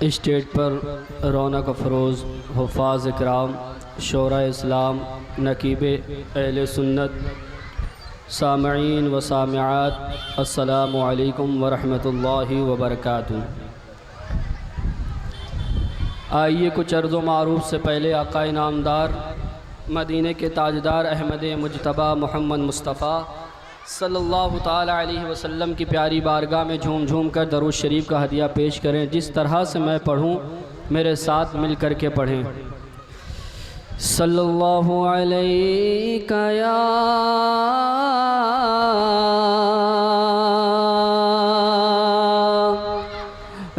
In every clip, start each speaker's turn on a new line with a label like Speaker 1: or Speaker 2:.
Speaker 1: Stage پر رونق افروز حفاظ اکرام، شورا اسلام، نقیب اہل سنت، سامعین و سامعات، السلام علیکم ورحمۃ اللہ وبرکاتہ۔ آئیے کچھ عرض و معروف سے پہلے آقا انعامدار مدینے کے تاجدار احمد مجتبیٰ محمد مصطفیٰ صلی اللہ تعالی علیہ وسلم کی پیاری بارگاہ میں جھوم جھوم کر درود شریف کا ہدیہ پیش کریں۔ جس طرح سے میں پڑھوں میرے ساتھ مل کر کے پڑھیں۔ صلی اللہ علیہ یا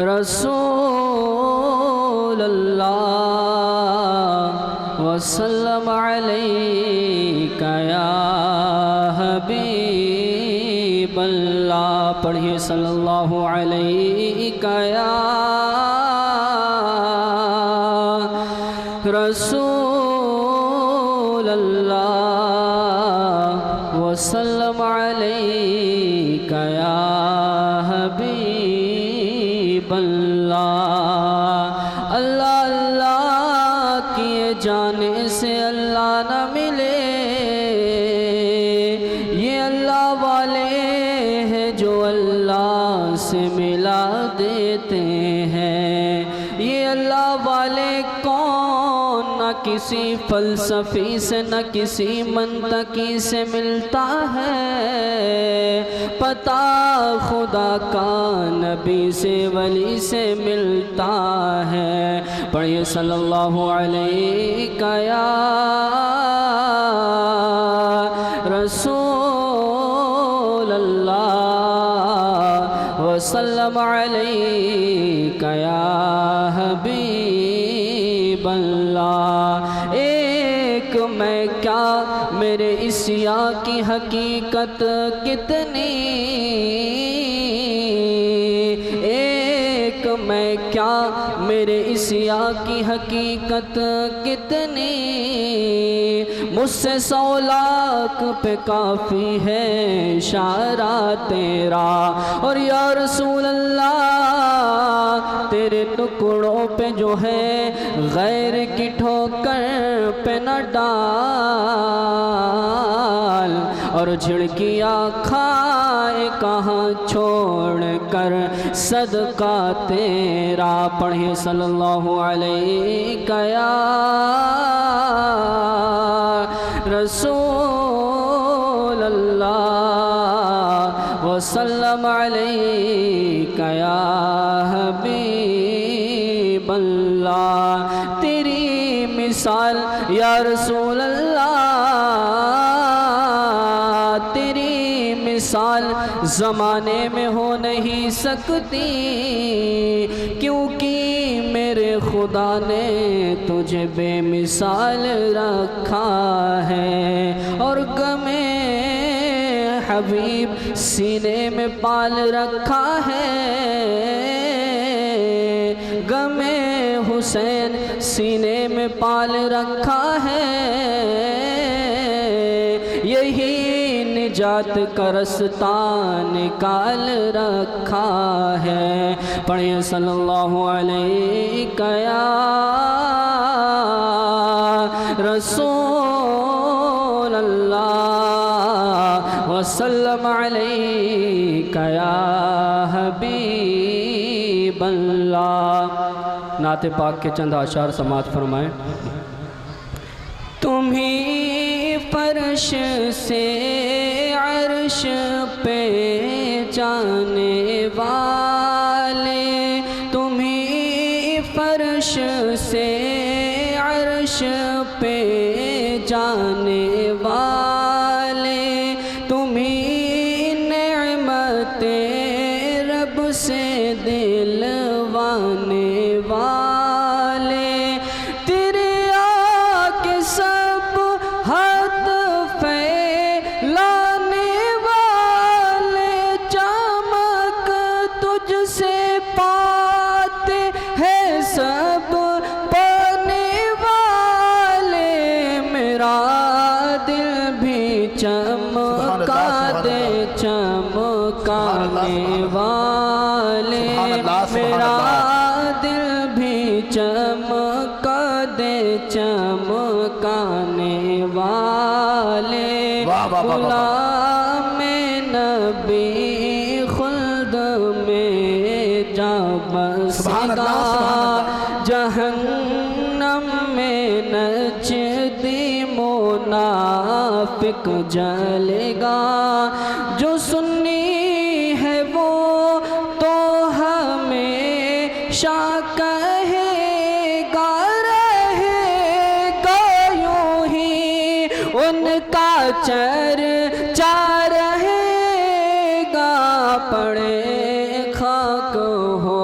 Speaker 1: رسول اللہ وسلم علیک یا حبیب اللہ۔ پڑھیے صلی اللہ علیہ یا رسول اللہ وسلم علیک یا حبیب اللہ۔ اللہ اللہ کیے جانے سے اللہ نہ ملے، یہ اللہ والے ہیں جو اللہ سے ملا دیتے ہیں۔ یہ اللہ والے کون، نہ کسی فلسفی سے نہ کسی منطقی سے ملتا ہے، پتہ خدا کا نبی سے ولی سے ملتا ہے۔ پڑھیے صلی اللہ علیہ یا رسول اللہ وسلم علیک یا حبیب اللہ۔ ایک میں کیا میرے عصیاں کی حقیقت کتنی، ایک میں کیا میرے عصیاں کی حقیقت کتنی، مجھ سے 100 لاکھ پہ کافی ہے اشارہ تیرا، اور یا رسول اللہ تیرے ٹکڑوں پہ جو ہے غیر کی ٹھوکر پہ نہ ڈال، اور جھڑکیاں کھائے کہاں چھوڑ کر صدقہ تیرا۔ پڑھیں صلی اللہ علیہ یا رسول اللہ وسلم علیک یا حبیب اللہ۔ تیری مثال یا رسول اللہ، تیری مثال زمانے میں ہو نہیں سکتی، کیونکہ میرے خدا نے تجھے بے مثال رکھا ہے، اور غمِ حبیب سینے میں پال رکھا ہے، غمِ حسین سینے میں پال رکھا ہے، یہی نجات کا رستہ نکال رکھا ہے۔ پڑھیں صلی اللہ علیہ یا رسول اللہ وسلم علیک یا حبیب اللہ۔ نعت پاک کے چند اشعار سماعت فرمائیں۔ تمہیں فرش سے عرش پہ جانے والے، تمہیں فرش سے عرش پہ جانے والے، تمہیں نعمت رب سے دلوانے والے، تیرے آکے سب حد پھیلانے والے، چمک تجھ سے پاتے ہیں سب پانے والے، میرا دل بھی چمکا دے چمکانے والے، میرا دل چمکا دے چمکانے والے غلام نبی خلد میں جا بسگا جہنم میں نچ دی منافق جلے گا جو سنی ہے وہ تو ہمیشہ کہے گا رہے گا یوں ہی ان کا چرچا رہے گا پڑے خاک ہو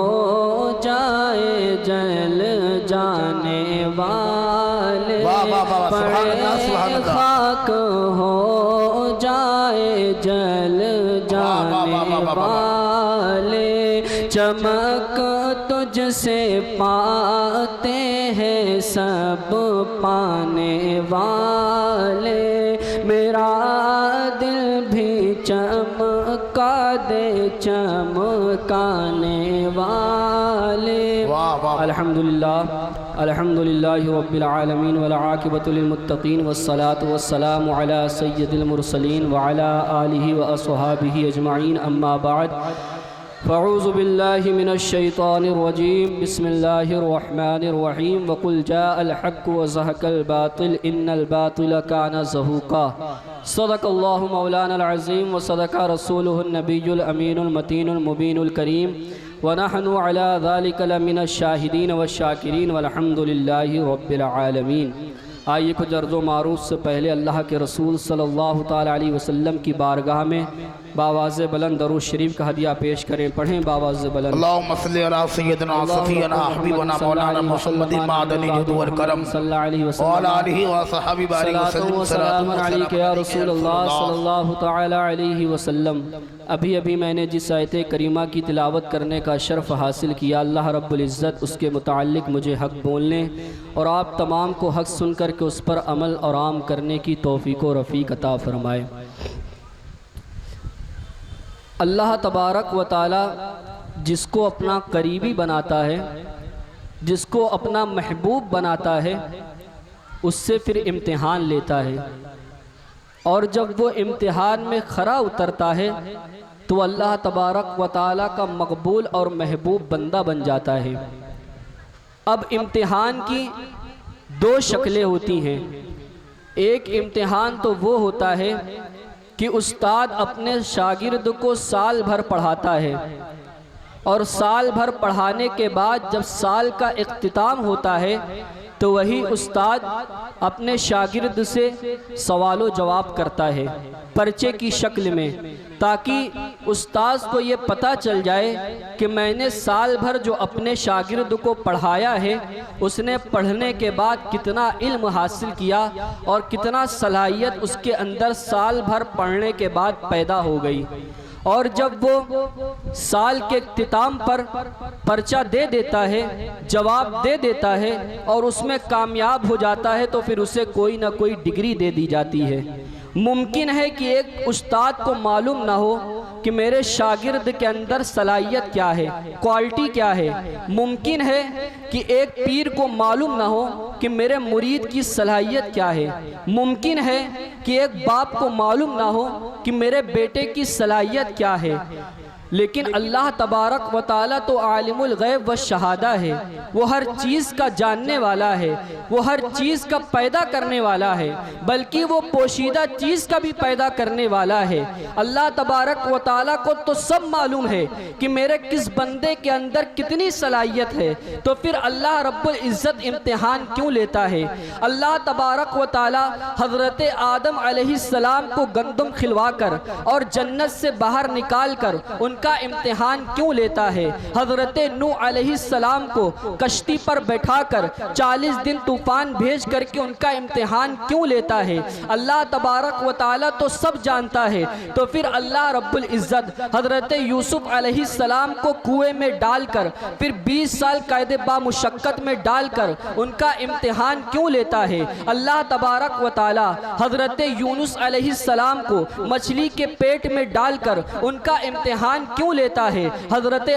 Speaker 1: جائے جل جانے والے پڑے خاک ہو جائے جل جانے والے چمک تجھ سے پاتے ہیں سب پانے والے میرا دل بھی چمکا دے چمکانے والے الحمدللہ رب العالمین والعاقبۃ للمتقین والصلاة والسلام علی سید المرسلین وعلی آلہ واصحابہ اجمعین اما بعد فاعوذ باللہ من الشیطان الرجیم بسم اللہ الرحمن الرحیم وقل جاء الحق وزهق الباطل ان الباطل كان زهوقا صدق اللہ مولانا العظیم وصدق رسولہ النبی الامین المتین المبین الکریم ونحن على ذلك لمن الشاہدین والشاکرین والحمد للہ رب العالمین۔ آئیے کچھ عرض و معروف سے پہلے اللہ کے رسول صلی اللہ تعالی علیہ وسلم کی بارگاہ میں باواز بلند درود شریف کا ہدیہ پیش کریں، پڑھیں باواز بلند۔
Speaker 2: اللہم صلی علی سیدنا صفینا حبیبنا مولانا محمد معدن جد والکرم
Speaker 1: صلی اللہ علیہ وسلم
Speaker 2: وعلی آلہ وصحبہ بارک وسلم
Speaker 1: سلام علیکہ یا رسول اللہ صلی اللہ تعالی علیہ وسلم۔ ابھی میں نے جس آیت کریمہ کی تلاوت کرنے کا شرف حاصل کیا، اللہ رب العزت اس کے متعلق مجھے حق بولنے اور آپ تمام کو حق سن کر کے اس پر عمل اور عام کرنے کی توفیق و رفیق عطا فرمائے۔ اللہ تبارک و تعالی جس کو اپنا قریبی بناتا ہے، جس کو اپنا محبوب بناتا ہے، اس سے پھر امتحان لیتا ہے، اور جب وہ امتحان میں کھرا اترتا ہے تو اللہ تبارک و تعالی کا مقبول اور محبوب بندہ بن جاتا ہے۔ اب امتحان کی دو شکلیں ہوتی ہیں۔ ایک امتحان تو وہ ہوتا ہے کہ استاد اپنے شاگرد کو سال بھر پڑھاتا ہے، اور سال بھر پڑھانے کے بعد جب سال کا اختتام ہوتا ہے تو وہی استاد اپنے شاگرد سے سوال و جواب کرتا ہے پرچے کی شکل میں، تاکہ استاد کو یہ پتہ چل جائے کہ میں نے سال بھر جو اپنے شاگرد کو پڑھایا ہے اس نے پڑھنے کے بعد کتنا علم حاصل کیا اور کتنا صلاحیت اس کے اندر سال بھر پڑھنے کے بعد پیدا ہو گئی۔ اور جب وہ سال کے اختتام پر پرچہ دے دیتا ہے، جواب دے دیتا ہے اور اس میں کامیاب ہو جاتا ہے تو پھر اسے کوئی نہ کوئی ڈگری دے دی جاتی ہے۔ ممکن ہے کہ ایک استاد کو معلوم نہ ہو کہ میرے شاگرد کے اندر صلاحیت کیا ہے، کوالٹی کیا ہے۔ ممکن ہے کہ ایک پیر کو معلوم نہ ہو کہ میرے مرید کی صلاحیت کیا ہے۔ ممکن ہے کہ ایک باپ کو معلوم نہ ہو کہ میرے بیٹے کی صلاحیت کیا ہے، لیکن اللہ تبارک و تعالی تو عالم الغیب والشہادہ ہے، وہ ہر چیز کا جاننے والا ہے، وہ ہر چیز کا پیدا کرنے والا ہے، بلکہ وہ پوشیدہ چیز کا بھی پیدا کرنے والا ہے۔ اللہ تبارک و تعالی کو تو سب معلوم ہے کہ میرے کس بندے کے اندر کتنی صلاحیت ہے، تو پھر اللہ رب العزت امتحان کیوں لیتا ہے؟ اللہ تبارک و تعالی حضرت آدم علیہ السلام کو گندم کھلوا کر اور جنت سے باہر نکال کر ان کا امتحان کیوں لیتا ہے؟ حضرت نوح علیہ السلام کو کشتی پر بیٹھا کر 40 دن طوفان بھیج کر کے ان کا امتحان کیوں لیتا ہے؟ اللہ تبارک و تعالی تو سب جانتا ہے، تو پھر اللہ رب العزت حضرت یوسف علیہ السلام کو کنویں میں ڈال کر پھر 20 سال قید بامشقت میں ڈال کر ان کا امتحان کیوں لیتا ہے؟ اللہ تبارک و تعالی حضرت یونس علیہ السلام کو مچھلی کے پیٹ میں ڈال کر ان کا امتحان کیوں لیتا ہے؟ حضرت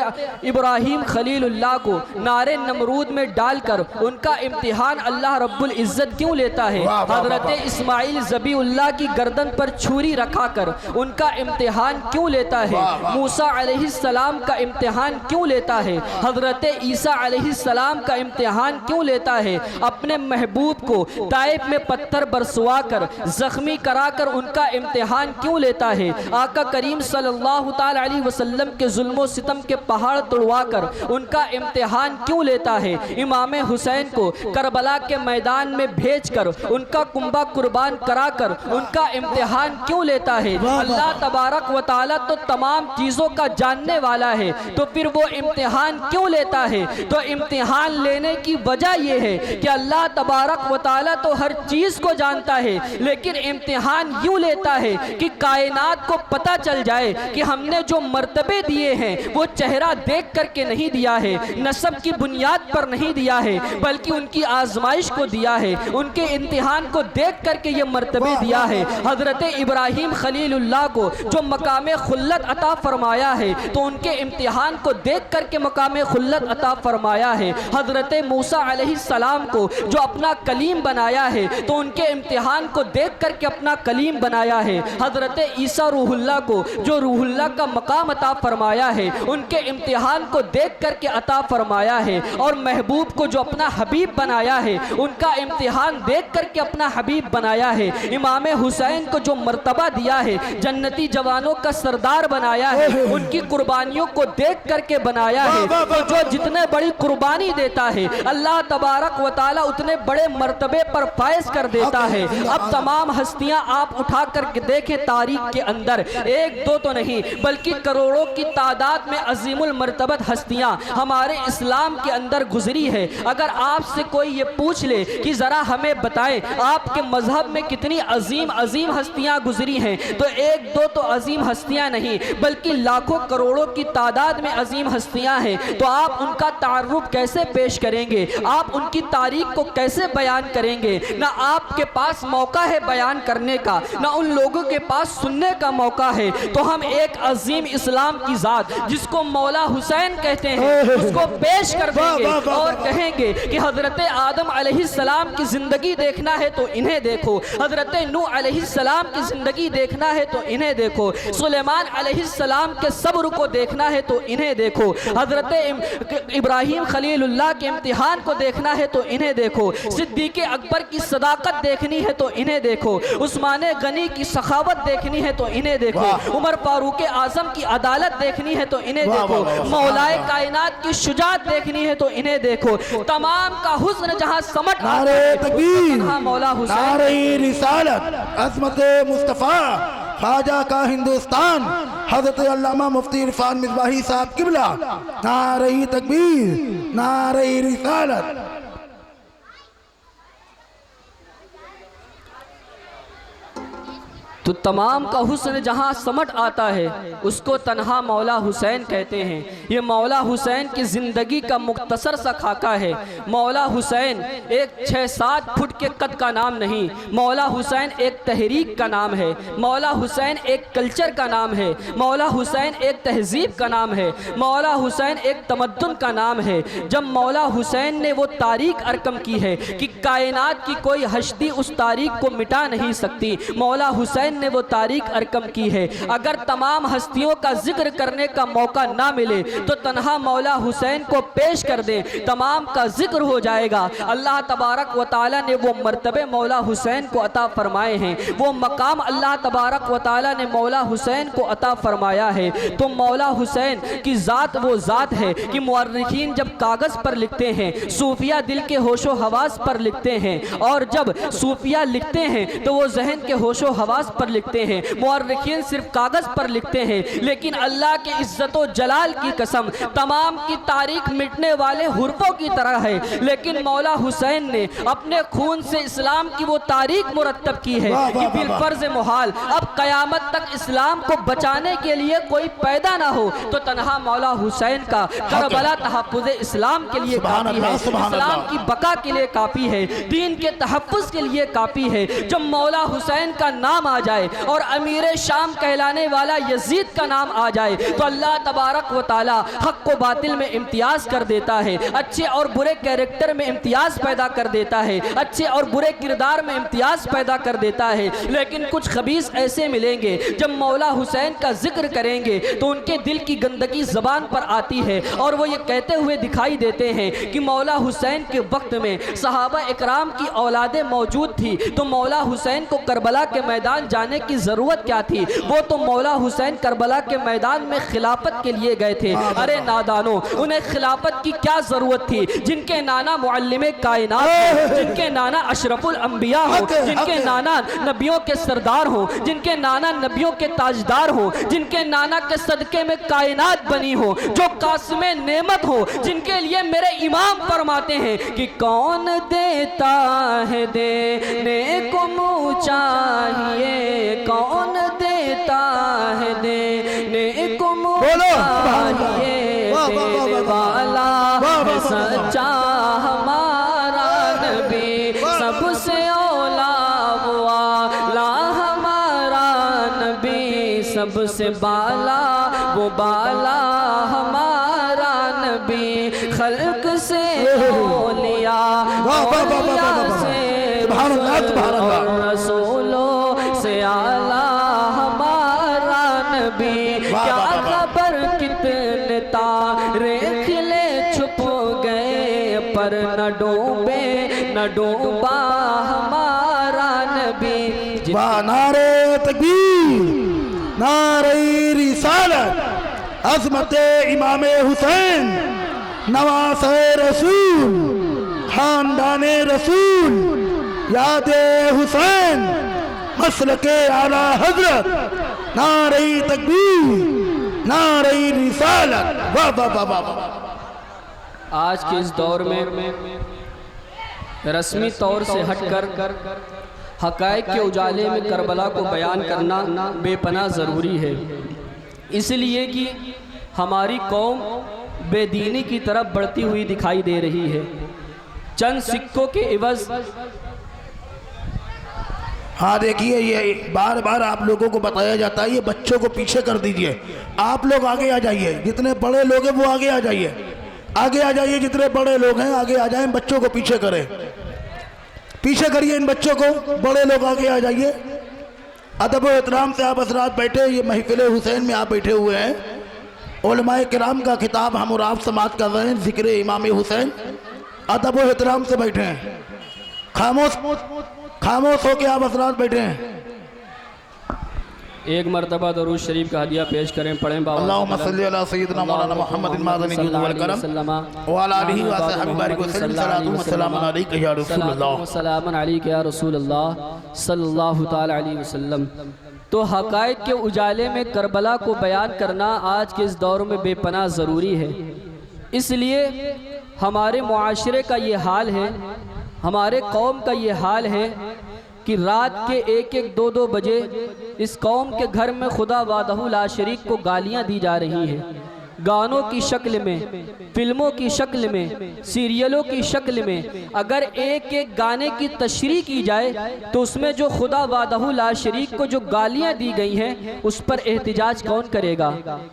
Speaker 1: ابراہیم خلیل اللہ کو نار نمرود میں ڈال کر ان کا امتحان اللہ رب العزت کیوں لیتا ہے؟ حضرت اسماعیل ذبیح اللہ کی گردن پر چھری رکھا کر ان کا امتحان کیوں لیتا ہے؟ موسیٰ علیہ السلام کا امتحان کیوں لیتا ہے؟ حضرت عیسیٰ علیہ السلام کا امتحان کیوں لیتا ہے؟ اپنے محبوب کو طائف میں پتھر برسوا کر زخمی کرا کر ان کا امتحان کیوں لیتا ہے؟ آقا کریم صلی اللہ تعالی علیہ وسلم کے ظلم و ستم کے پہاڑ توڑوا کر ان کا امتحان کیوں لیتا ہے؟ امام حسین کو کربلا کے میدان میں بھیج کر ان کا کنبہ قربان کرا کر ان کا امتحان کیوں لیتا ہے؟ اللہ تبارک و تعالیٰ تو تمام چیزوں کا جاننے والا ہے، تو پھر وہ امتحان کیوں لیتا ہے؟ تو امتحان لینے کی وجہ یہ ہے کہ اللہ تبارک و تعالیٰ تو ہر چیز کو جانتا ہے، لیکن امتحان یوں لیتا ہے کہ کائنات کو پتہ چل جائے کہ ہم نے جو مرتبے دیے ہیں وہ چہرہ دیکھ کر کے نہیں دیا ہے، نسب کی بنیاد پر نہیں دیا ہے، بلکہ ان کی آزمائش کو دیا ہے، ان کے امتحان کو دیکھ کر کے یہ مرتبے دیا ہے۔ حضرت ابراہیم خلیل اللہ کو جو مقام خلت عطا فرمایا ہے تو ان کے امتحان کو دیکھ کر کے مقام خلت عطا فرمایا ہے۔ حضرت موسیٰ علیہ السلام کو جو اپنا کلیم بنایا ہے تو ان کے امتحان کو دیکھ کر کے اپنا کلیم بنایا ہے۔ حضرت عیسیٰ روح اللہ کو جو روح اللہ کا مقام عطا فرمایا ہے ان کے امتحان کو دیکھ کر کے عطا فرمایا ہے، اور محبوب کو جو اپنا حبیب بنایا ہے ان کا امتحان دیکھ کر کے اپنا حبیب بنایا ہے۔ امام حسین کو جو مرتبہ دیا ہے، جنتی جوانوں کا سردار بنایا ہے، ان کی قربانیوں کو دیکھ کر کے بنایا ہے۔ تو جو جتنے بڑی قربانی دیتا ہے اللہ تبارک و تعالی اتنے بڑے مرتبے پر فائز کر دیتا ہے۔ اب تمام ہستیاں آپ اٹھا کر کے دیکھیں تاریخ کے اندر، ایک دو تو نہیں بلکہ کروڑوں کی تعداد میں عظیم المرتبت ہستیاں ہمارے اسلام کے اندر گزری ہے۔ اگر آپ سے کوئی یہ پوچھ لے کہ ذرا ہمیں بتائیں آپ کے مذہب میں کتنی عظیم عظیم ہستیاں گزری ہیں، تو ایک دو تو عظیم ہستیاں نہیں بلکہ لاکھوں کروڑوں کی تعداد میں عظیم ہستیاں ہیں۔ تو آپ ان کا تعارف کیسے پیش کریں گے؟ آپ ان کی تاریخ کو کیسے بیان کریں گے؟ نہ آپ کے پاس موقع ہے بیان کرنے کا، نہ ان لوگوں کے پاس سننے کا موقع ہے۔ تو ہم ایک عظیم اسلام کی ذات جس کو مولا حسین کہتے ہیں اس کو پیش کر دیں گے اور کہیں گے کہ حضرت آدم علیہ السلام کی زندگی دیکھنا ہے تو انہیں دیکھو، حضرت نوح علیہ السلام کی زندگی دیکھنا ہے تو انہیں دیکھو، سلیمان علیہ السلام کے صبر کو دیکھنا ہے تو انہیں دیکھو، حضرت ابراہیم خلیل اللہ کے امتحان کو دیکھنا ہے تو انہیں دیکھو، صدیق اکبر کی صداقت دیکھنی ہے تو انہیں دیکھو، عثمان غنی کی سخاوت دیکھنی ہے تو انہیں دیکھو، عمر فاروق اعظم کی عدالت دیکھنی ہے تو انہیں دیکھو، مولائے کائنات کی شجاعت دیکھنی ہے تو انہیں دیکھو۔ تمام کا حسن جہاں سمٹ آتا ہے تنہا مولا حسین،
Speaker 2: نعرہ رسالت، عظمت مصطفیٰ، خواجہ کا ہندوستان، حضرت علامہ مفتی عرفان مصباحی صاحب قبلہ، نعرہ تکبیر، نعرہ رسالت۔
Speaker 1: تو تمام کا حسن جہاں سمٹ آتا ہے اس کو تنہا مولا حسین کہتے ہیں۔ یہ مولا حسین کی زندگی کا مختصر سا خاکہ ہے۔ مولا حسین ایک 6-7 فٹ کے قد کا نام نہیں، مولا حسین ایک تحریک کا نام ہے، مولا حسین ایک کلچر کا نام ہے، مولا حسین ایک تہذیب کا نام ہے، مولا حسین ایک تمدن کا نام ہے۔ جب مولا حسین نے وہ تاریخ ارقم کی ہے کہ کائنات کی کوئی ہستی اس تاریخ کو مٹا نہیں سکتی، مولا حسین نے وہ تاریخ ارقم کی ہے۔ اگر تمام ہستیوں کا ذکر کرنے کا موقع نہ ملے تو تنہا مولا حسین کو پیش کر دیں، تمام کا ذکر ہو جائے گا۔ اللہ تبارک و تعالی نے وہ مرتبے مولا حسین کو عطا فرمائے ہیں، وہ مقام اللہ تبارک و تعالی نے مولا حسین کو عطا فرمایا ہے۔ تو مولا حسین کی ذات وہ ذات ہے کہ مورخین جب کاغذ پر لکھتے ہیں، صوفیہ دل کے ہوش و حواس پر لکھتے ہیں، اور جب صوفیہ لکھتے ہیں تو وہ ذہن کے ہوش و حواس پر لکھتے ہیں، مورخین صرف کاغذ پر لکھتے ہیں۔ لیکن اللہ کے عزت و جلال کی قسم، تمام کی تاریخ مٹنے والے حرفوں کی طرح ہے، لیکن مولا حسین نے اپنے خون سے اسلام کی وہ تاریخ مرتب کی ہے کہ بالفرض محال اب قیامت تک اسلام کو بچانے کے لیے کوئی پیدا نہ ہو تو تنہا مولا حسین کا کربلا تحفظ اسلام کے لیے کافی ہے، اسلام کی بقا کے لیے کافی ہے، دین کے تحفظ کے لیے کافی ہے۔ جب مولا حسین کا نام آ جائے اور امیر شام کہلانے والا یزید کا نام آ جائے تو اللہ تبارک و تعالی حق و باطل میں امتیاز کر دیتا ہے، اچھے اور برے کیریکٹر میں امتیاز پیدا کر دیتا ہے، اچھے اور برے کردار میں امتیاز پیدا کر دیتا ہے۔ لیکن کچھ خبیث ایسے ملیں گے جب مولا حسین کا ذکر کریں گے تو ان کے دل کی گندگی زبان پر آتی ہے اور وہ یہ کہتے ہوئے دکھائی دیتے ہیں کہ مولا حسین کے وقت میں صحابہ اکرام کی اولادیں موجود تھی تو مولا حسین کو کربلا کے میدان جانے کی ضرورت کیا تھی؟ وہ تو مولا حسین کربلا کے میدان میں خلافت کے لیے گئے تھے۔ ارے نادانوں، انہیں خلافت کی کیا ضرورت تھی؟ جن کے نانا معلم کائنات ہوں، جن کے نانا اشرف الانبیاء ہوں، جن کے نانا نبیوں کے سردار ہوں، جن کے نانا نبیوں کے تاجدار ہوں، جن کے نانا کے صدقے میں کائنات بنی ہو، جو قاسم نعمت ہو، جن کے لیے میرے امام فرماتے ہیں کہ کون دیتا ہے دینے کو منہ چاہیے، کون دیتا ہے دینے کو منہ چاہیے، دینے والا ہے سچا ہمارا نبی، سب سے اولا والا ہمارا نبی، سب سے بالا وہ بالا ہمارا نبی، خلق سے اولیاء، اولیاء سے اور رسولوں سے اعلیٰ ہمارا نبی۔ کیا خبر کتنے تارے کھلے چھپ گئے پر نہ ڈوبے نہ ڈوبا ہمارا نبی۔
Speaker 2: نعرہ تکبیر، نعرہ رسالت، عظمت امام حسین، نواز رسول، خاندان رسول، یاد حسین، مسلک اعلی حضرت، نعرہ تکبیر، نعرہ رسالت۔ واہ واہ واہ واہ۔
Speaker 1: آج کے اس دور میں رسمی طور سے ہٹ کر حقائق کے اجالے میں کربلا کو بیان کرنا بے پناہ ضروری ہے، اس لیے کہ ہماری قوم بے دینی کی طرف بڑھتی ہوئی دکھائی دے رہی ہے۔ چند سکوں کے عوض
Speaker 2: ہاں دیکھیے، یہ بار بار آپ لوگوں کو بتایا جاتا ہے یہ بچوں کو پیچھے کر دیجئے، آپ لوگ آگے آ جائیے، جتنے بڑے لوگ ہیں وہ آگے آ جائیے، آگے آ جائیے، جتنے بڑے لوگ ہیں آگے آ جائیں، بچوں کو پیچھے کریں، پیچھے کریے ان بچوں کو، بڑے لوگ آگے آ جائیے۔ ادب و احترام سے آپ حضرات بیٹھے، یہ محفل حسین میں آپ بیٹھے ہوئے ہیں، علماء کرام کا خطاب ہم اور آپ سماعت کر رہے ہیں، ذکر امام حسین، ادب و احترام سے بیٹھے ہیں، خاموش ہو کے آپ حضرات بیٹھے ہیں۔
Speaker 1: ایک مرتبہ درود شریف کا ہدیہ پیش کریں، پڑھیں بابا
Speaker 2: اللہم صلی علی سیدنا مولانا محمد المعظم الجود والکرم وعلی آلہ وصحبہ بارک وسلم، صلاۃ و سلام علیک یا رسول اللہ،
Speaker 1: سلام علیک یا رسول اللہ صلی اللہ تعالی علیہ وسلم۔ تو حقائق کے اجالے میں کربلا کو بیان کرنا آج کے اس دور میں بے پناہ ضروری ہے، اس لیے ہمارے معاشرے کا یہ حال ہے، ہمارے قوم کا یہ حال ہے کہ رات کے 1-2 بجے اس قوم کے گھر میں خدا وحدہ لا شریک کو گالیاں دی جا رہی ہیں، گانوں کی شکل میں، فلموں کی شکل میں، سیریلوں کی شکل میں۔ اگر ایک گانے کی تشریح کی جائے تو اس میں جو خدا وحدہ لا شریک کو جو گالیاں دی گئی ہیں اس پر احتجاج کون کرے گا،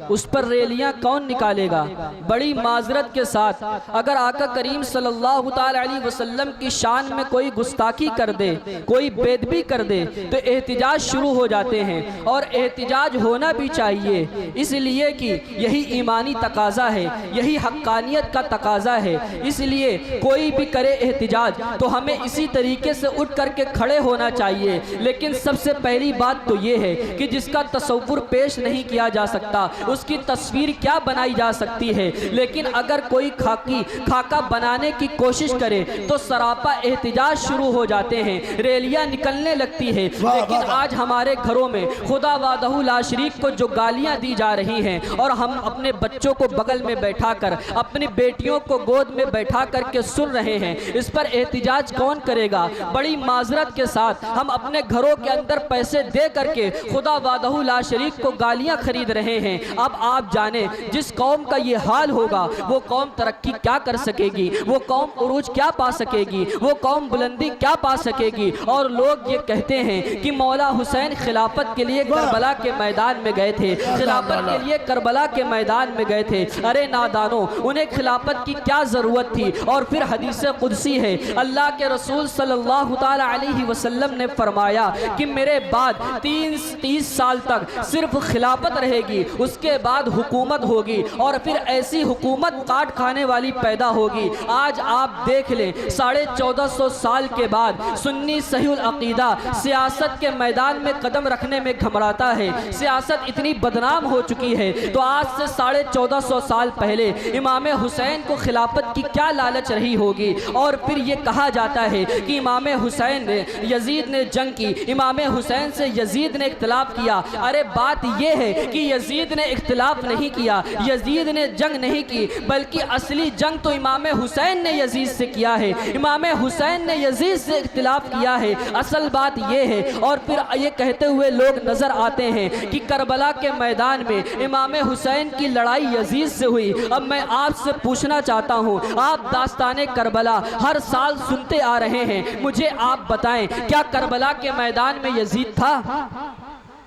Speaker 1: اس پر ریلیاں کون نکالے گا؟ بڑی معذرت کے ساتھ اگر آقا کریم صلی اللہ تعالی علیہ وسلم کی شان میں کوئی گستاخی کر دے، کوئی بے ادبی کر دے تو احتجاج شروع ہو جاتے ہیں، اور احتجاج ہونا بھی چاہیے، اس لیے کہ یہی ایمان تقاضا ہے، یہی حقانیت کا تقاضا ہے۔ اس لیے کوئی بھی کرے احتجاج تو ہمیں اسی طریقے سے اٹھ کر کے کھڑے ہونا چاہیے، لیکن سب سے پہلی بات تو یہ ہے کہ جس کا تصور پیش نہیں کیا جا سکتا اس کی تصویر کیا بنائی جا سکتی ہے، لیکن اگر کوئی خاکہ بنانے کی کوشش کرے تو سراپا احتجاج شروع ہو جاتے ہیں، ریلیاں نکلنے لگتی ہے۔ لیکن آج ہمارے گھروں میں خدا وحدہ لا شریک کو جو گالیاں دی جا رہی ہیں اور ہم اپنے بچوں کو بغل میں بیٹھا کر، اپنی بیٹیوں کو گود میں بیٹھا کر کے سن رہے ہیں، اس پر احتجاج کون کرے گا؟ بڑی معذرت کے ساتھ ہم اپنے گھروں کے اندر پیسے دے کر کے خدا وحدہ لا شریک کو گالیاں خرید رہے ہیں۔ اب آپ جانیں جس قوم کا یہ حال ہوگا وہ قوم ترقی کیا کر سکے گی، وہ قوم عروج کیا پا سکے گی، وہ قوم بلندی کیا پا سکے گی۔ اور لوگ یہ کہتے ہیں کہ مولا حسین خلافت کے لیے کربلا کے میدان میں گئے تھے، خلافت کے لیے کربلا کے میدان میں گئے تھے۔ ارے نادانوں، انہیں خلافت کی کیا ضرورت تھی؟ اور پھر حدیث قدسی ہے، اللہ کے رسول صلی اللہ تعالی علیہ وسلم نے فرمایا کہ میرے بعد 30 سال تک صرف خلافت رہے گی، اس کے بعد حکومت ہوگی، اور پھر ایسی حکومت کاٹ کھانے والی پیدا ہوگی۔ آج آپ دیکھ لیں 1450 سال کے بعد سنی صحیح العقیدہ سیاست کے میدان میں قدم رکھنے میں گھبراتا ہے، سیاست اتنی بدنام ہو چکی ہے۔ تو آج سے 1450 سال پہلے امام حسین کو خلافت کی کیا لالچ رہی ہوگی؟ اور پھر یہ کہا جاتا ہے کہ امام حسین نے یزید نے جنگ کی، امام حسین سے یزید نے اختلاف کیا۔ ارے بات یہ ہے کہ یزید نے اختلاف نہیں کیا، یزید نے جنگ نہیں کی، بلکہ اصلی جنگ تو امام حسین نے یزید سے کیا ہے، امام حسین نے یزید سے اختلاف کیا ہے، اصل بات یہ ہے۔ اور پھر یہ کہتے ہوئے لوگ نظر آتے ہیں کہ کربلا کے میدان میں امام حسین کی لڑائی یزید سے ہوئی۔ اب میں آپ سے پوچھنا چاہتا ہوں، آپ داستان کربلا ہر سال سنتے آ رہے ہیں، مجھے آپ بتائیں کیا کربلا کے میدان میں یزید تھا؟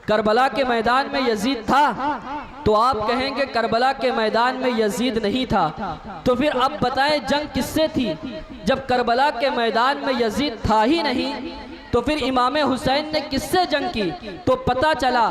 Speaker 1: کربلا کے میدان میں یزید تھا؟ تو آپ کہیں گے کربلا کے میدان میں یزید نہیں تھا، تو پھر اب بتائیں جنگ کس سے تھی؟ جب کربلا کے میدان میں یزید تھا ہی نہیں تو پھر امام حسین نے کس سے جنگ کی؟ تو پتہ چلا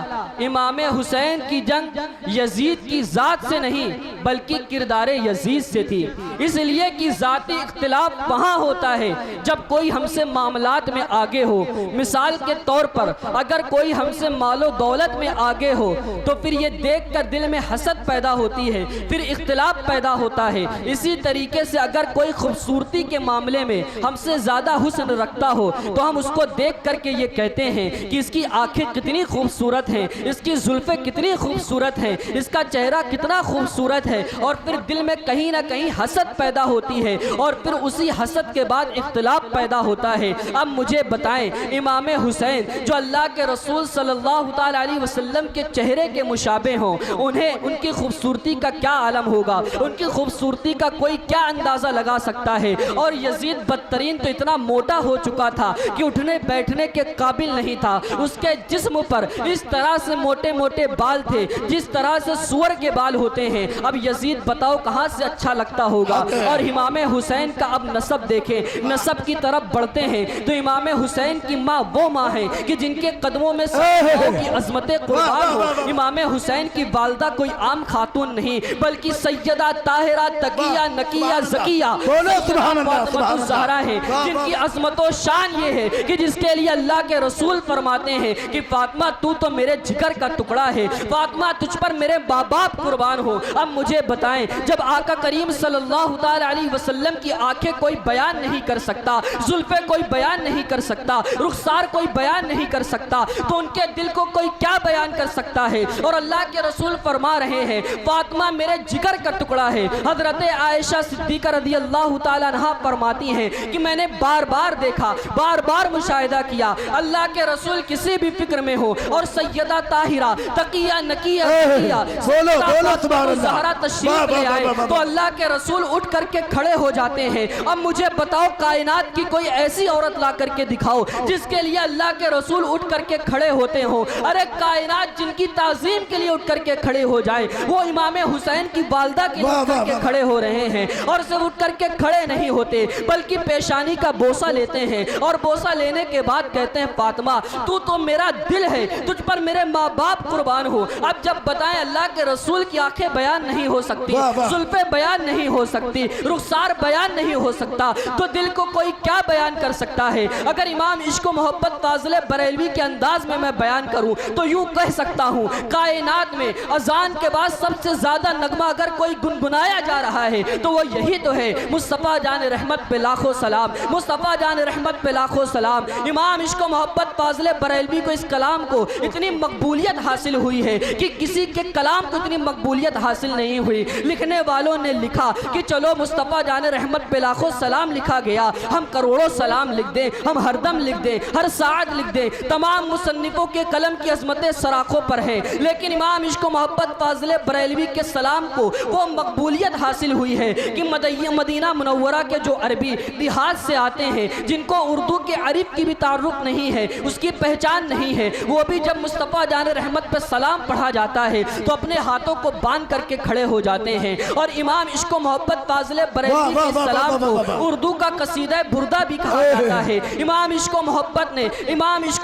Speaker 1: امام حسین کی جنگ یزید کی ذات سے نہیں بلکہ کردار یزید سے تھی۔ اس لیے کہ ذاتی اختلاف وہاں ہوتا ہے جب کوئی ہم سے معاملات میں آگے ہو۔ مثال کے طور پر اگر کوئی ہم سے مال و دولت میں آگے ہو تو پھر یہ دیکھ کر دل میں حسد پیدا ہوتی ہے، پھر اختلاف پیدا ہوتا ہے۔ اسی طریقے سے اگر کوئی خوبصورتی کے معاملے میں ہم سے زیادہ حسن رکھتا ہو تو ہم اس کو دیکھ کر کے یہ کہتے ہیں کہ اس کی آنکھیں کتنی خوبصورت ہیں، اس کی زلفیں کتنی خوبصورت ہیں، اس کا چہرہ کتنا خوبصورت ہے، اور پھر دل میں کہیں نہ کہیں حسد پیدا ہوتی ہے، اور پھر اسی حسد کے بعد اختلاف پیدا ہوتا ہے۔ اب مجھے بتائیں امام حسین جو اللہ کے رسول صلی اللہ تعالی علیہ وسلم کے چہرے کے مشابہ ہوں، انہیں ان کی خوبصورتی کا کیا عالم ہوگا؟ ان کی خوبصورتی کا کوئی کیا اندازہ لگا سکتا ہے؟ اور یزید بدترین تو اتنا موٹا ہو چکا تھا کہ اٹھنے بیٹھنے کے قابل نہیں تھا، اس کے جسم پر اس طرح سے موٹے موٹے بال تھے جس طرح سے سور کے بال ہوتے ہیں۔ اب یزید بتاؤ کہاں سے اچھا لگتا ہوگا؟ اور امام حسین کا اب نسب دیکھیں، نسب کی طرف بڑھتے ہیں تو امام حسین کی ماں وہ ماں ہے کہ جن کے قدموں میں صحابہ کی عظمتیں قربان ہو۔ امام حسین کی والدہ کوئی عام خاتون نہیں بلکہ سیدہ طاہرہ تقیہ نقیہ زکیہ فاطمہ الزہرا ہے، جن کی عظمت و شان یہ ہے کہ جس کے لیے اللہ کے رسول فرماتے ہیں کہ فاطمہ تو میرے جگر کا ٹکڑا ہے، فاطمہ تجھ پر میرے ماں باپ قربان ہو۔ اب مجھے بتائیں جب آقا کریم صلی اللہ تعالی علیہ وسلم کی آنکھیں کوئی بیان نہیں کر سکتا، زلفیں کوئی بیان نہیں کر سکتا، رخسار کوئی بیان نہیں کر سکتا، تو ان کے دل کو کوئی کیا بیان کر سکتا ہے؟ اور اللہ کے رسول فرما رہے ہیں فاطمہ میرے جگر کا ٹکڑا ہے۔ حضرت عائشہ صدیقہ رضی اللہ تعالی عنہا فرماتی ہیں کہ میں نے بار بار دیکھا، بار بار مشاہدہ کیا، اللہ کے رسول کسی بھی فکر میں ہو اور سیدہ طاہرہ تقیہ نقیہ زہرا تشریف لے آئے تو اللہ کے رسول اٹھ کر کے کھڑے ہو جاتے ہیں۔ اب مجھے بتاؤ کائنات کی کوئی ایسی عورت لا کر کے دکھاؤ جس کے لیے اللہ کے رسول اٹھ کر کے کھڑے ہوتے ہوں۔ ارے کائنات جن کی تعظیم کے لیے اٹھ کر کے کھڑے ہو جائے وہ امام حسین کی والدہ کے لیے اٹھ کر کے کھڑے ہو رہے ہیں، اور صرف اٹھ کر کے کھڑے نہیں ہوتے بلکہ پیشانی کا بوسہ لیتے ہیں، اور بوسہ لینے کے بعد کہتے ہیں فاطمہ تو میرا دل ہے، تجھ پر میرے ماں باپ قربان ہو۔ اب جب بتائیں اللہ کے رسول کی آنکھیں بیان نہیں ہو سکتی، زلفیں بیان نہیں ہو سکتی، رخسار بیان نہیں ہو سکتا، تو دل کو کوئی کیا بیان کر سکتا ہے؟ اگر امام عشق و محبت فاضل بریلوی کے انداز میں میں بیان کروں تو یوں کہہ سکتا ہوں کائنات میں اذان کے بعد سب سے زیادہ نغمہ اگر کوئی گنگنایا جا رہا ہے تو وہ یہی تو ہے مصطفیٰ جان رحمت پہ لاکھوں سلام، مصطفیٰ جان رحمت پہ لاکھوں سلام۔ امام عشق و محبت فاضل بریلوی کو اس کلام کو اتنی مقبولیت حاصل ہوئی ہے کہ کسی کے کلام کو اتنی مقبولیت حاصل نہیں ہوئی۔ لکھنے والوں نے لکھا کہ چلو مصطفیٰ جان رحمت پہ لاکھوں سلام لکھا گیا، ہم کروڑوں سلام لکھ دیں، ہم ہر دم لکھ دیں، ہر ساعت لکھ دیں۔ تمام مصنفوں کے قلم کی عظمتیں سراخوں پر ہیں، لیکن امام عشق و محبت فاضل بریلوی کے سلام کو وہ مقبولیت حاصل ہوئی ہے کہ مدینہ منورہ کے جو عربی دیہات سے آتے ہیں، جن کو اردو کے عرب کی بھی تعارف نہیں ہے، اس کی پہچان نہیں ہے، وہ بھی جب مصطفیٰ جان رحمت پہ سلام پڑھا جاتا ہے تو اپنے ہاتھوں کو باندھ کر کے کھڑے ہو جاتے ہیں۔ اور امام عشق و محبت فاضل بریلوی کے سلام کو اردو کا قصیدہ بردہ بھی کہا جاتا ہے۔ امام عشق و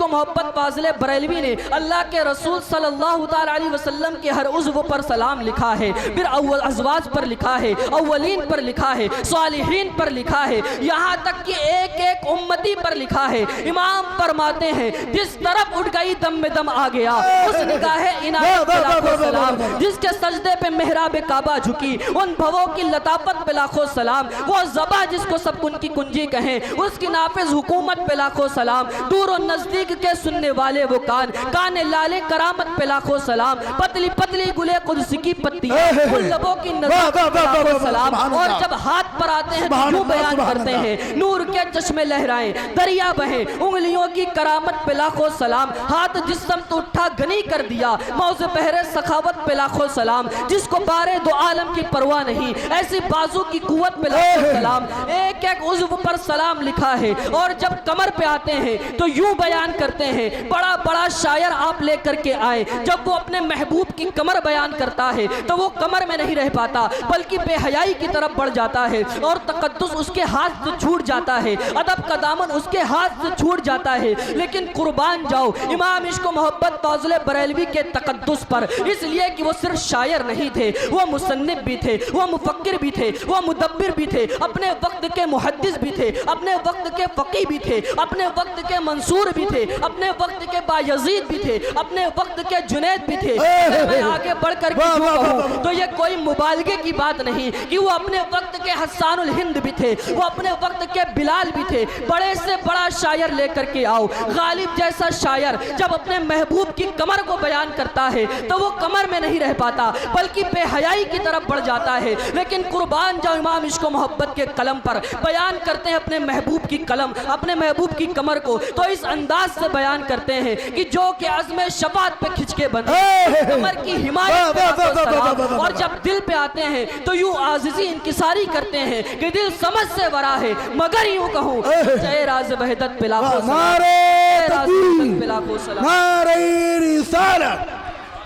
Speaker 1: محبت فاضل بریلوی نے اللہ کے رسول صلی اللہ علیہ وسلم کے ہر عضو پر سلام لکھا ہے، پھر ازواج پر لکھا ہے، اولین پر لکھا ہے، صالحین پر لکھا ہے، یہاں تک کہ ایک ایک امتی پر لکھا ہے۔ امام فرماتے ہیں جس طرف اٹھ گئی دم میں دم آ گیا، اس نگاہ عنایت پہ لاکھوں سلام، جس کے سجدے پہ محراب کعبہ جھکی، ان بھووں کی لطافت پہ لاکھوں سلام، وہ زبا جس کو سب ان کی کنجی کہیں، اس کی نافذ حکومت پہ لاکھوں سلام، دور و نزدیک کے سننے والے وہ کان لالے کرامت پہ لاکھوں سلام، پتلی پتلی گلے قدس کی پتیاں، ان لبوں کی نظافت پہ لاکھوں سلام۔ اور جب ہاتھ پر آتے ہیں تو یوں بیان کرتے ہیں، نور کے چشمے لہرائیں، دریا بہیں، انگلیوں کی کرامت پہ لاکھوں سلام، ہاتھ جس سمت اٹھا گنی کر دیا، موز بہر سخاوت پہ لاکھوں سلام، جس کو بارے دو عالم کی پرواہ نہیں، ایسی بازو کی قوت پہ لاکھوں سلام۔ ایک ایک عضو پر سلام لکھا ہے۔ اور جب کمر پہ آتے ہیں تو یوں بیان کرتے ہیں، بڑا بڑا شاعر آپ لے کر کے آئے، جب وہ اپنے محبوب کی کمر بیان کرتا ہے تو وہ کمر میں نہیں رہ پاتا بلکہ بے حیائی کی طرف بڑھ جاتا ہے، اور تقدس اس کے ہاتھ سے چھوٹ جاتا ہے، ادب کا دامن اس کے ہاتھ سے چھوٹ جاتا ہے۔ لیکن قربان جاؤ امام عشق و محبت فاضل بریلوی کے تقدس پر، اس لیے کہ وہ صرف شاعر نہیں تھے، وہ مصنف بھی تھے، وہ مفکر بھی تھے، وہ مدبر بھی تھے، اپنے وقت کے محدث بھی تھے، اپنے وقت کے فقیہ بھی تھے، اپنے وقت کے منصور بھی تھے، اپنے وقت کے بایزید بھی تھے، اپنے وقت کے جنید بھی تھے۔ میں آگے بڑھ کر کے جو کہوں تو یہ کوئی مبالغے کی بات نہیں کہ وہ اپنے وقت کے حسان الہند بھی تھے، وہ اپنے وقت کے بلال بھی تھے۔ بڑے سے بڑا شاعر لے کر کے آؤ، غالب جیسا شاعر جب اپنے محبوب کی کمر کو بیان کرتا ہے تو وہ کمر میں نہیں رہ پاتا بلکہ بے حیائی کی طرف بڑھ جاتا ہے۔ لیکن قربان جاؤ امام عشق و محبت کے قلم پر بیان کرتے ہیں اپنے محبوب کی قلم، اپنے محبوب کی کمر کو تو اس انداز سے بیان کرتے ہیں کہ جو کہ عزم شفاعت پہ کھچ کے بندے، کمر کی حمایت پہ لاکھوں سلام۔ اور جب دل پہ آتے ہیں تو یوں عاجزی انکساری کرتے ہیں کہ دل سمجھ سے ورا ہے، مگر یوں کہوں چاہے راز وحدت پہ لاکھوں سلام،
Speaker 2: نعرہ تکبیر، نعرہ رسالت،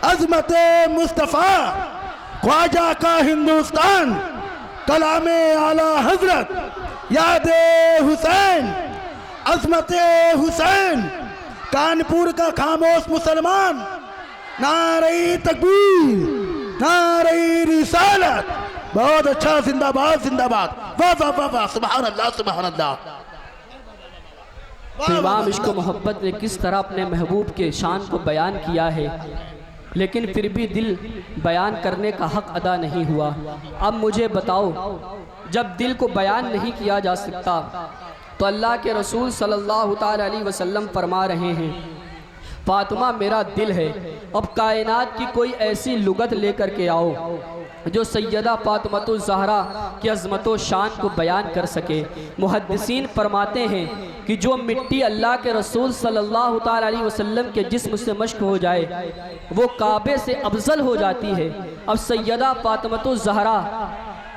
Speaker 2: عظمت مصطفیٰ، خواجہ کا ہندوستان، کلام اعلیٰ حضرت، یاد حسین، عظمت حسین، کانپور کا خاموش مسلمان، نعرہ تکبیر، نعرہ رسالت۔ بہت اچھا، زندہ باد زندہ باد، واہ واہ واہ واہ، سبحان اللہ سبحان اللہ۔
Speaker 1: تو امام عشق و محبت نے کس طرح اپنے محبوب کے شان کو بیان کیا ہے، لیکن پھر بھی دل بیان کرنے کا حق ادا نہیں ہوا۔ اب مجھے بتاؤ، جب دل کو بیان نہیں کیا جا سکتا تو اللہ کے رسول صلی اللہ تعالی علیہ وسلم فرما رہے ہیں فاطمہ میرا دل ہے، اب کائنات کی کوئی ایسی لغت لے کر کے آؤ جو سیدہ فاطمہ الزہرا کی عظمت و شان کو بیان کر سکے۔ محدثین فرماتے ہیں کہ جو مٹی اللہ کے رسول صلی اللہ تعالی علیہ وسلم کے جسم سے مشق ہو جائے وہ کعبے سے افضل ہو جاتی ہے۔ اب سیدہ فاطمہ الزہرا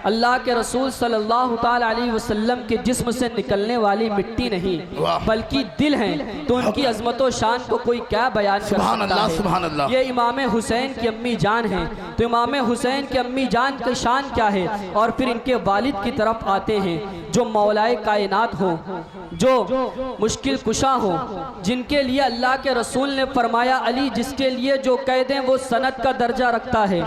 Speaker 1: اللہ کے رسول صلی اللہ تعالی علیہ وسلم کے جسم سے نکلنے والی مٹی نہیں بلکہ دل ہیں، تو ان کی عظمت و شان کو کوئی کیا بیان کر سکتا ہے۔ یہ امام حسین کی امی جان ہیں، تو امام حسین کی امی جان کی شان کیا ہے؟ اور پھر ان کے والد کی طرف آتے ہیں جو مولائے کائنات ہوں، جو مشکل کشا ہوں، جن کے لیے اللہ کے رسول نے فرمایا علی جس کے لیے جو کہہ دیں وہ سند کا درجہ رکھتا ہے۔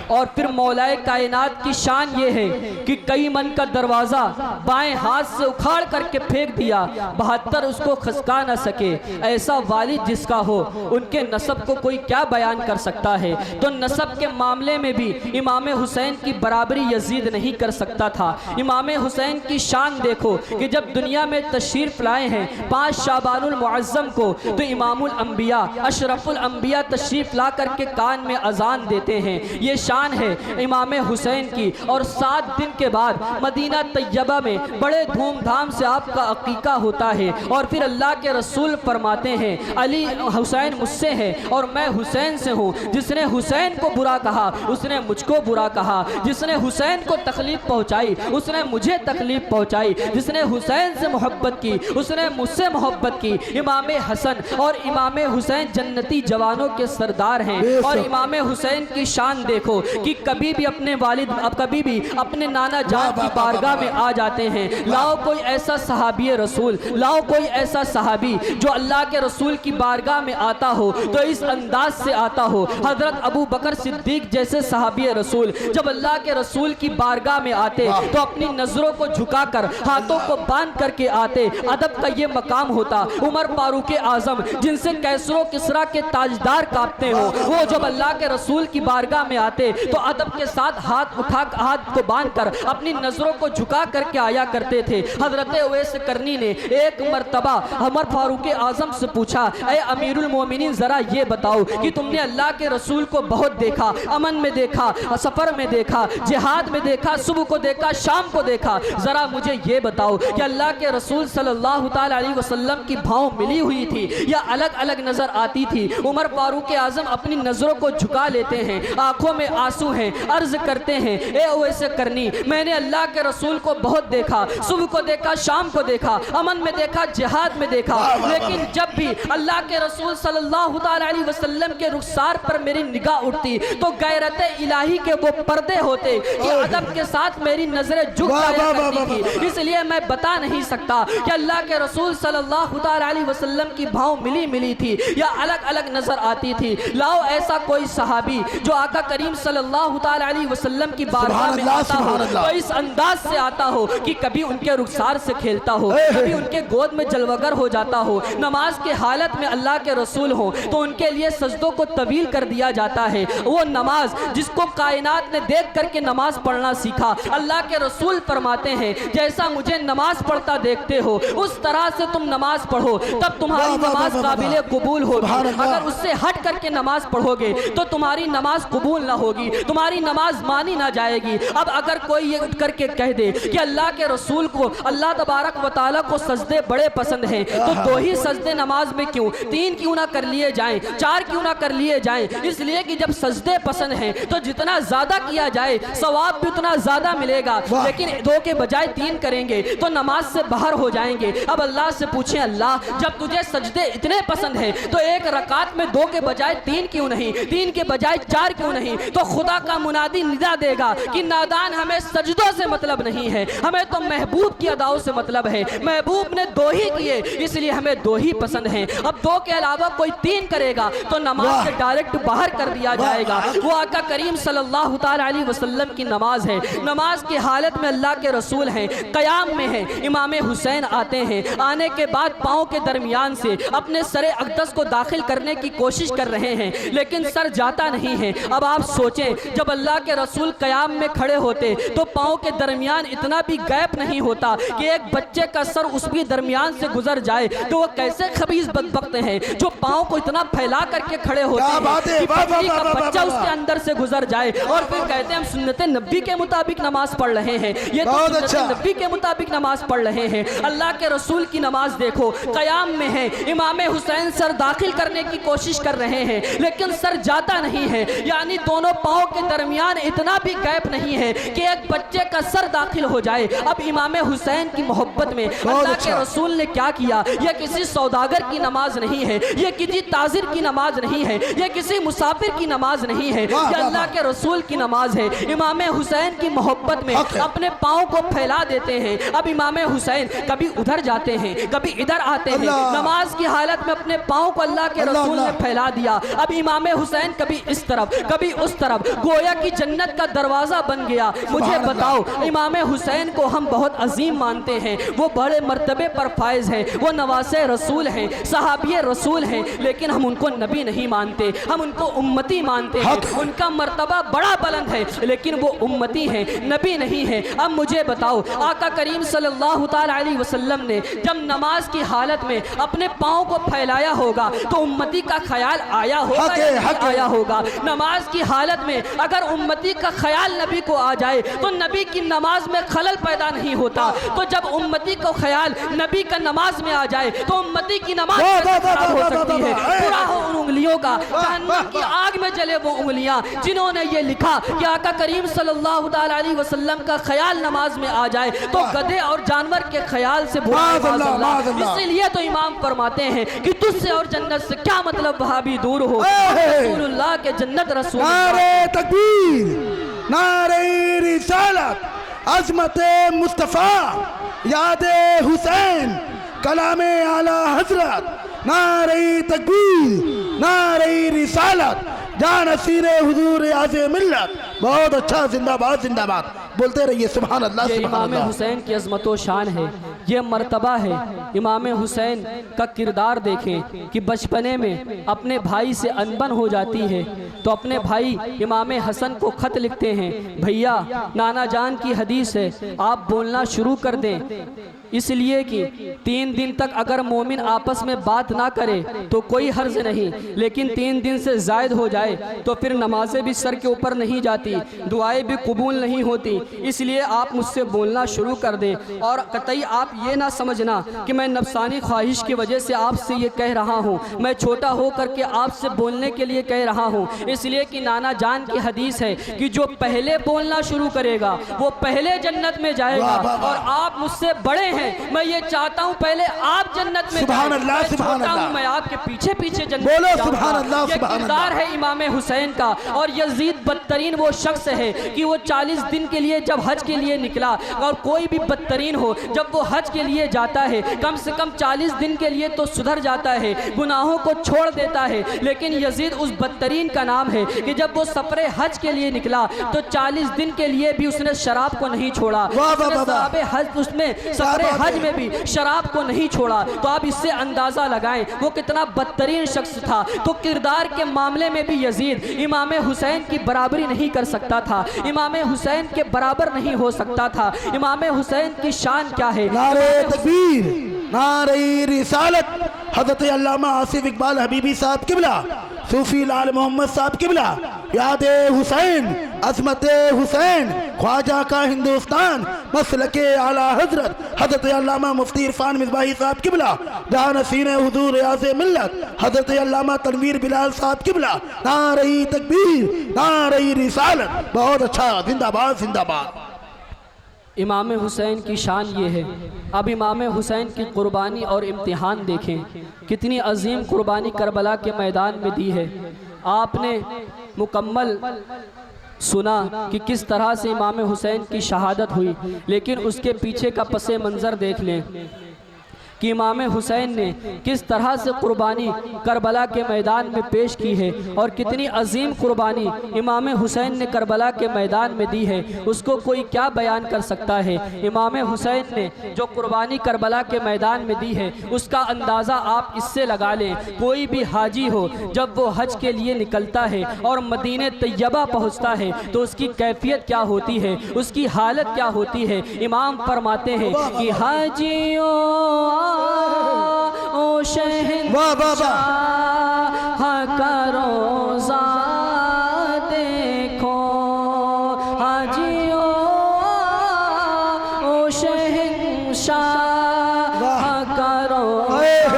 Speaker 1: اور پھر مولائے کائنات کی شان یہ ہے کہ کئی من کا دروازہ بائیں ہاتھ سے اکھاڑ کر کے پھینک دیا، 72 اس کو کھسکا نہ سکے۔ ایسا والد جس کا ہو ان کے نسب کو کوئی کیا بیان کر سکتا ہے؟ تو نسب کے معاملے میں بھی امام حسین کی برابری یزید نہیں کر سکتا تھا۔ امام حسین کی شان دیکھو کہ جب دنیا میں تشریف لائے ہیں 5 شعبان المعظم کو، تو امام الانبیاء اشرف الانبیاء تشریف لا کر کے کان میں اذان دیتے ہیں۔ یہ شان ہے امام حسین کی۔ اور 7 دن کے بعد مدینہ طیبہ میں بڑے دھوم دھام سے آپ کا عقیقہ ہوتا ہے، اور پھر اللہ کے رسول فرماتے ہیں علی حسین مجھ سے ہے اور میں حسین سے ہوں۔ جس نے حسین کو برا کہا اس نے مجھ کو برا کہا، جس نے حسین کو تکلیف پہنچائی اس نے مجھے تکلیف پہنچائی، جس نے حسین سے محبت کی اس نے مجھ سے محبت کی۔ امام حسن اور امام حسین جنتی جوانوں کے سردار ہیں۔ اور امام حسین کی شان دیکھو کہ کبھی بھی اپنے والد کبھی بھی اپنے نانا جان کی بارگاہ میں آ جاتے ہیں۔ لاؤ کوئی ایسا صحابی رسول، لاؤ کوئی ایسا صحابی جو اللہ کے رسول کی بارگاہ میں آتا ہو تو اس انداز سے آتا ہو۔ حضرت ابو بکر صدیق جیسے صحابی رسول جب اللہ کے رسول کی بارگاہ میں آتے تو اپنی نظروں کو جھکا کر ہاتھوں کو باندھ کر کے آتے۔ ادب کا یہ مقام ہوتا۔ عمر فاروق اعظم جن سے کیسر و کسریٰ کے تاجدار کانپتے ہو، وہ جب اللہ کے رسول کی بارگاہ میں آتے تو ادب کے ساتھ ہاتھ کو باندھ کر اپنی نظروں کو جھکا کر کے آیا کرتے تھے۔ حضرت اویس کرنی نے ایک مرتبہ عمر فاروق اعظم سے پوچھا اے امیر المومنین ذرا یہ بتاؤ کہ تم نے اللہ کے رسول کو بہت دیکھا، امن میں دیکھا، سفر میں دیکھا، جہاد میں دیکھا، صبح کو دیکھا، شام کو دیکھا، ذرا مجھے یہ بتاؤ کہ اللہ کے رسول صلی اللہ تعالی علیہ وسلم کی بھاؤں ملی ہوئی تھی یا الگ الگ نظر آتی تھی؟ عمر فاروق اعظم اپنی نظروں کو جھکا لیتے ہیں، آنکھوں میں آنسو ہیں، عرض کرتے ہیں اے اویس کرنی میں نے اللہ کے رسول کو بہت دیکھا، صبح کو دیکھا، شام کو دیکھا، امن میں دیکھا، جہاد میں دیکھا، لیکن جب بھی اللہ کے رسول صلی اللہ تعالی علیہ وسلم کے رخسار پر میری نگاہ اٹھتی تو غیرت الہی کے وہ پردے ہوتے کہ ادب کے ساتھ میری نظریں جھک جایا کرتی تھی۔ اس لیے میں بتا نہیں سکتا کہ اللہ کے رسول صلی اللہ تعالی علیہ وسلم کی بھاؤں ملی تھی یا الگ الگ نظر آتی تھی۔ لاؤ ایسا کوئی صحابی جو آقا کریم صلی اللہ تعالی علیہ وسلم کی بارگاہ میں آتا ہو تو اس انداز سے آتا ہو کہ کبھی ان کے رخسار سے کھیلتا ہو، کبھی ان کے گود میں جلوگر ہو جاتا ہو، نماز کے حالت میں اللہ کے رسول ہو تو ان کے لیے سجدوں کو طویل کر دیا جاتا ہے۔ وہ نماز جس کو کائنات نے دیکھ کر کے نماز پڑھنا سیکھا، اللہ کے رسول فرماتے ہیں جیسا مجھے نماز پڑھتا دیکھتے ہو اس طرح سے تم نماز پڑھو تب تمہاری نماز قابل قبول ہوگی۔ اگر اس سے ہٹ کر کے نماز پڑھو گے تو تمہاری نماز قبول نہ ہوگی، تمہاری نماز مانی نہ جائے گی۔ اب اگر کوئی یہ اٹھ کر کے کہہ دے کہ اللہ کے رسول کو اللہ تبارک و تعالیٰ کو سجدے بڑے پسند ہیں تو 2 ہی سجدے نماز میں کیوں، 3 کیوں نہ کر لیے جائیں، 4 کیوں نہ کر لیے جائیں؟ اس لیے کہ جب سجدے پسند ہیں تو جتنا زیادہ کیا جائے ثواب بھی اتنا زیادہ ملے گا، لیکن 2 کے بجائے 3 کریں گے تو نماز سے باہر ہو جائیں گے۔ اب اللہ سے پوچھیں اللہ جب تجھے سجدے اتنے پسند ہیں تو ایک رکعت میں 2 کے بجائے 3 کیوں نہیں، 3 کے بجائے 4 کیوں نہیں؟ تو خدا کا منادی ندا دے گا کہ نادان ہمیں سجدوں سے مطلب نہیں ہے، ہمیں تو محبوب کی اداؤں سے مطلب ہے۔ محبوب نے 2 ہی کیے اس لیے ہمیں 2 ہی پسند ہیں۔ اب 2 کے علاوہ کوئی 3 کرے گا تو نماز سے ڈائریکٹ باہر کر دیا جائے گا۔ وہ آقا کریم صلی اللہ تعالی علیہ وسلم کی نماز ہے، نماز کی حالت میں اللہ کے رسول ہیں، قیام میں ہیں، امام حسین آتے ہیں، آنے کے بعد پاؤں کے درمیان سے اپنے سر اقدس کو داخل کرنے کی کوشش کر رہے ہیں لیکن سر جاتا نہیں ہے۔ اب آپ سوچیں جب اللہ کے رسول قیام میں کھڑے ہوتے تو پاؤں کے درمیان اتنا بھی گیپ نہیں ہوتا کہ ایک بچے کا سر اس بھی درمیان سے گزر جائے، تو وہ کیسے خبیث بدبخت ہیں جو پاؤں کو اتنا پھیلا کر کے کھڑے ہوتے ہیں کہ بکری کا بچہ اس کے اندر سے گزر جائے اور پھر کہتے ہیں ہم سنت نبی کے مطابق نماز پڑھ رہے ہیں۔ یہ تو سنت نبی کے مطابق نماز پڑھ رہے ہیں۔ اللہ کے رسول کی نماز دیکھو، قیام میں ہے، امام حسین سر داخل کرنے کی کوشش کر رہے ہیں لیکن سر جاتا نہیں ہے، یعنی دونوں پاؤں کے درمیان اتنا بھی گیپ نہیں ہے کہ ایک بچے کا سر داخل ہو جائے۔ اب امام حسین کی محبت میں اللہ کے رسول نے کیا کیا؟ یہ کسی سوداگر کی نماز نہیں ہے، یہ کسی تاجر کی نماز نہیں ہے، یہ کسی مسافر کی نماز نہیں ہے، یہ اللہ کے رسول کی نماز ہے۔ امام حسین کی محبت میں اپنے پاؤں کو پھیلا دیتے ہیں۔ اب امام حسین کبھی ادھر جاتے ہیں کبھی ادھر آتے ہیں، نماز کی حالت میں اپنے پاؤں کو اللہ کے رسول نے پھیلا دیا۔ اب امام حسین کبھی اس طرف کبھی اس طرف، گویا کی جنت کا دروازہ بن گیا مجھے بتاؤ امام حسین کو ہم بہت عظیم مانتے ہیں، وہ بڑے مرتبے پر فائز ہیں، وہ نواسے رسول ہیں، صحابی رسول ہیں، لیکن ہم ان کو نبی نہیں مانتے، ہم ان کو امتی مانتے ہیں۔ ان کا مرتبہ بڑا بلند ہے لیکن وہ امتی ہیں، نبی نہیں ہیں۔ اب مجھے بتاؤ آقا کریم صلی اللہ تعالیٰ علیہ وسلم نے جب نماز کی حالت میں اپنے پاؤں کو پھیلایا ہوگا تو امتی کا خیال آیا ہوگا یا نہیں آیا ہوگا؟ نماز کی حالت میں اگر امتی کا خیال نبی کو آ جائے تو نبی کی نماز میں خلل پیدا نہیں ہوتا، تو جب امتی کو خیال نبی کا نماز میں آ جائے تو امتی کی نماز خراب ہو سکتی ہے۔ برا ہو ان انگلیوں کا، جہنم کی آگ میں جلے وہ انگلیاں جنہوں نے یہ لکھا کہ آقا کریم صلی اللہ تعالیٰ علیہ وسلم کا خیال نماز میں آ جائے تو گدھے اور جانور کے خیال سے برا ہے۔ اسی لیے تو امام فرماتے ہیں کہ تجھ سے اور جنت سے کیا مطلب وہابی دور ہو، رسول اللہ کے جنت رسول اللہ۔
Speaker 2: نعرہ تکبیر، نعرہ رسالت، عظمت مصطفیٰ، یاد حسین، کلام اعلی حضرت، نعرہ تکبیر، نعرہ رسالت، جانشین حضور اعظم ملت۔ بہت اچھا، زندہ باد زندہ باد بولتے رہیے، سبحان اللہ
Speaker 1: یہ
Speaker 2: سبحان
Speaker 1: امام
Speaker 2: اللہ۔
Speaker 1: حسین کی عظمت و شان ہے، یہ مرتبہ ہے۔ امام حسین کا کردار دیکھیں کہ بچپنے میں اپنے بھائی سے انبن ہو جاتی ہے تو اپنے بھائی امام حسن کو خط لکھتے ہیں، بھیا نانا جان کی حدیث ہے آپ بولنا شروع کر دیں، اس لیے کہ 3 دن تک اگر مومن آپس میں بات نہ کرے تو کوئی حرج نہیں، لیکن 3 دن سے زائد ہو جائے تو پھر نمازیں بھی سر کے اوپر نہیں جاتی، دعائیں بھی قبول نہیں ہوتی، اس لیے آپ مجھ سے بولنا شروع کر دیں۔ اور قطعی آپ یہ نہ سمجھنا کہ میں نفسانی خواہش کی وجہ سے آپ سے یہ کہہ رہا ہوں، میں چھوٹا ہو کر کے آپ سے بولنے کے لیے کہہ رہا ہوں، اس لیے کہ نانا جان کی حدیث ہے کہ جو پہلے بولنا شروع کرے گا وہ پہلے جنت میں جائے گا، اور آپ مجھ سے بڑے ہیں، میں یہ چاہتا ہوں پہلے آپ جنت میں
Speaker 2: سبحان
Speaker 1: جائیں،
Speaker 2: اللہ
Speaker 1: میں
Speaker 2: سبحان
Speaker 1: چھوٹا ہوں،
Speaker 2: اللہ،
Speaker 1: میں آپ کے پیچھے پیچھے جنت
Speaker 2: بولو
Speaker 1: میں جاؤں گا۔
Speaker 2: سبحان اللہ
Speaker 1: یہ
Speaker 2: سبحان
Speaker 1: کردار
Speaker 2: اللہ۔
Speaker 1: ہے امام حسین کا۔ اور یزید بدترین وہ شخص ہے کہ وہ 40 دن کے لیے جب حج کے لیے نکلا، اور کوئی بھی بدترین ہو جب وہ حج کے لیے جاتا ہے کم سے کم 40 دن کے لیے تو سدھر جاتا ہے، گناہوں کو چھوڑ دیتا ہے، لیکن یزید اس بدترین کا نام ہے کہ جب وہ سفر حج کے لیے نکلا تو 40 دن کے لیے بھی اس نے شراب کو نہیں چھوڑا، اس میں سفر حج میں بھی شراب کو نہیں چھوڑا۔ تو آپ اس سے اندازہ لگائیں وہ کتنا بدترین شخص تھا۔ تو کردار کے معاملے میں بھی یزید امام حسین کی برابری نہیں کر سکتا تھا، امام حسین کے برابر نہیں ہو سکتا تھا۔ امام حسین کی شان کیا ہے؟
Speaker 2: نعرہ تکبیر، نعرہ رسالت، حضرت علامہ آصف اقبال حبیبی صاحب قبلہ، صوفی لال محمد صاحب قبلہ، یاد حسین، عظمت حسین، خواجہ کا ہندوستان، مسلک اعلی حضرت حضرت علامہ مفتی عرفان مصباحی صاحب قبلہ، جانشین حضور اعظم ملت حضرت علامہ تنویر بلال صاحب قبلہ، نعرہ تکبیر، نعرہ رسالت۔ بہت اچھا، زندہ باد زندہ باد۔
Speaker 1: امام حسین کی شان یہ ہے۔ اب امام حسین کی قربانی اور امتحان دیکھیں، کتنی عظیم قربانی کربلا کے میدان میں دی ہے۔ آپ نے مکمل سنا کہ کس طرح سے امام حسین کی شہادت ہوئی، لیکن اس کے پیچھے کا پس منظر دیکھ لیں کہ امام حسین نے کس طرح سے قربانی کربلا کے میدان میں پیش کی ہے، اور کتنی عظیم قربانی امام حسین نے کربلا کے میدان میں دی ہے، اس کو کوئی کیا بیان کر سکتا ہے۔ امام حسین نے جو قربانی کربلا کے میدان میں دی ہے اس کا اندازہ آپ اس سے لگا لیں۔ کوئی بھی حاجی ہو جب وہ حج کے لیے نکلتا ہے اور مدینہ طیبہ پہنچتا ہے تو اس کی کیفیت کیا ہوتی ہے، اس کی حالت کیا ہوتی ہے۔ امام فرماتے ہیں کہ حاجیوں او شہنشاہ کا روزہ دیکھو، حاجیوں او شہنشاہ کا روزہ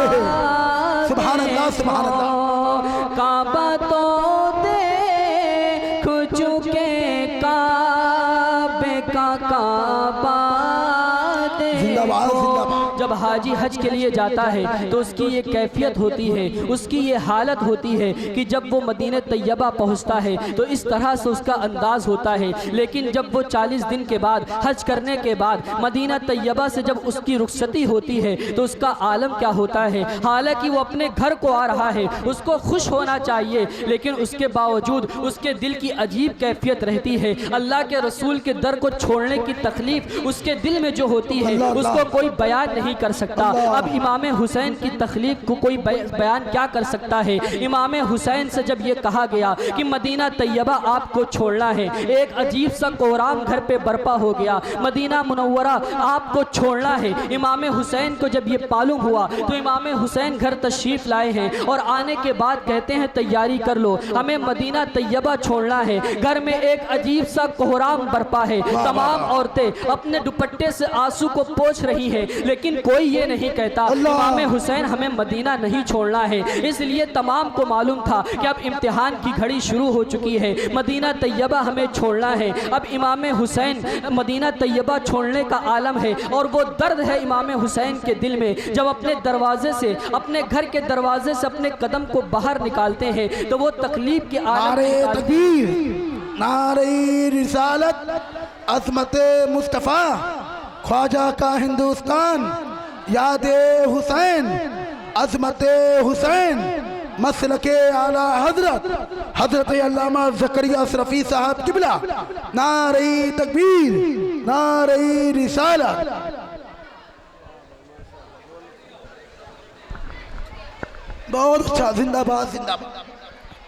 Speaker 2: سبحان اللہ سبحان اللہ۔
Speaker 1: کعبہ تو دیکھ چکے، کعبے کا کعبہ دیکھو، جب حاجی حج کے لیے جاتا ہے تو اس کی یہ کیفیت ہوتی ہے، اس کی یہ حالت ہوتی ہے کہ جب وہ مدینہ طیبہ پہنچتا ہے تو اس طرح سے اس کا انداز ہوتا ہے، لیکن جب وہ 40 دن کے بعد حج کرنے کے بعد مدینہ طیبہ سے جب اس کی رخصتی ہوتی ہے تو اس کا عالم کیا ہوتا ہے؟ حالانکہ وہ اپنے گھر کو آ رہا ہے، اس کو خوش ہونا چاہیے، لیکن اس کے باوجود اس کے دل کی عجیب کیفیت رہتی ہے۔ اللہ کے رسول کے در کو چھوڑنے کی تکلیف اس کے دل میں جو ہوتی ہے اس کو کوئی بیان نہیں کر سکتا۔ اب امام حسین کی تکلیف کو کوئی بیان کیا کر سکتا ہے؟ امام حسین سے جب یہ کہا گیا کہ مدینہ طیبہ آپ کو چھوڑنا ہے، ایک عجیب سا کوہرام گھر پہ برپا ہو گیا، مدینہ منورہ آپ کو چھوڑنا ہے۔ امام حسین کو جب یہ معلوم ہوا تو امام حسین گھر تشریف لائے ہیں اور آنے کے بعد کہتے ہیں تیاری کر لو، ہمیں مدینہ طیبہ چھوڑنا ہے۔ گھر میں ایک عجیب سا کوہرام برپا ہے، تمام عورتیں اپنے دوپٹے سے آنسو کو پوچھ رہی ہیں، لیکن کوئی یہ نہیں کہتا امام حسین ہمیں مدینہ نہیں چھوڑنا ہے۔ اس لیے تمام کو معلوم تھا کہ اب امتحان کی گھڑی شروع ہو چکی ہے، مدینہ طیبہ ہمیں چھوڑنا ہے۔ اب امام حسین مدینہ طیبہ چھوڑنے کا عالم ہے اور وہ درد ہے امام حسین کے دل میں۔ جب اپنے دروازے سے، اپنے گھر کے دروازے سے اپنے قدم کو باہر نکالتے ہیں تو وہ تکلیف کے عالم
Speaker 2: نعرہ تکبیر، نعرہ رسالت، عظمت مصطفیٰ، خواجہ کا ہندوستان، یاد حسین، عظمت حسین، مسلک اعلیٰ حضرت حضرت علامہ زکریا اشرفی صاحب قبلہ، نعرہ تکبیر، نعرہ رسالت۔ بہت اچھا، زندہ باد، زندہ باد۔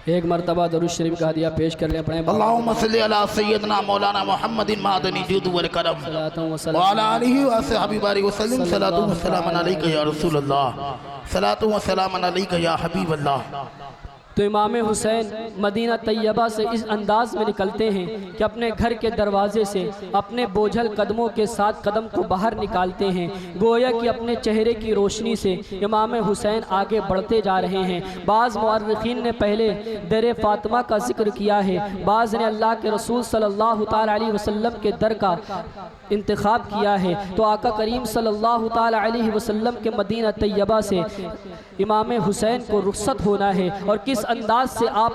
Speaker 1: ایک مرتبہ درود شریف کا ہدیہ پیش کر لیں، پڑھیں
Speaker 2: اللہم صلی علی سیدنا مولانا محمد معدنی جود والکرم وعلی آلہ وصحبہ بارک وسلم، صلاۃ و سلام علیک یا رسول اللہ، صلاۃ و سلام علیک یا حبیب اللہ۔
Speaker 1: تو امام حسین مدینہ طیبہ سے اس انداز میں نکلتے ہیں کہ اپنے گھر کے دروازے سے اپنے بوجھل قدموں کے ساتھ قدم کو باہر نکالتے ہیں، گویا کہ اپنے چہرے کی روشنی سے امام حسین آگے بڑھتے جا رہے ہیں۔ بعض مورخین نے پہلے در فاطمہ کا ذکر کیا ہے، بعض نے اللہ کے رسول صلی اللہ تعالی علیہ وسلم کے در کا انتخاب کیا ہے۔ تو آقا کریم صلی اللہ تعالی علیہ وسلم کے مدینہ طیبہ سے امام حسین کو رخصت ہونا ہے، اور کس انداز سے آپ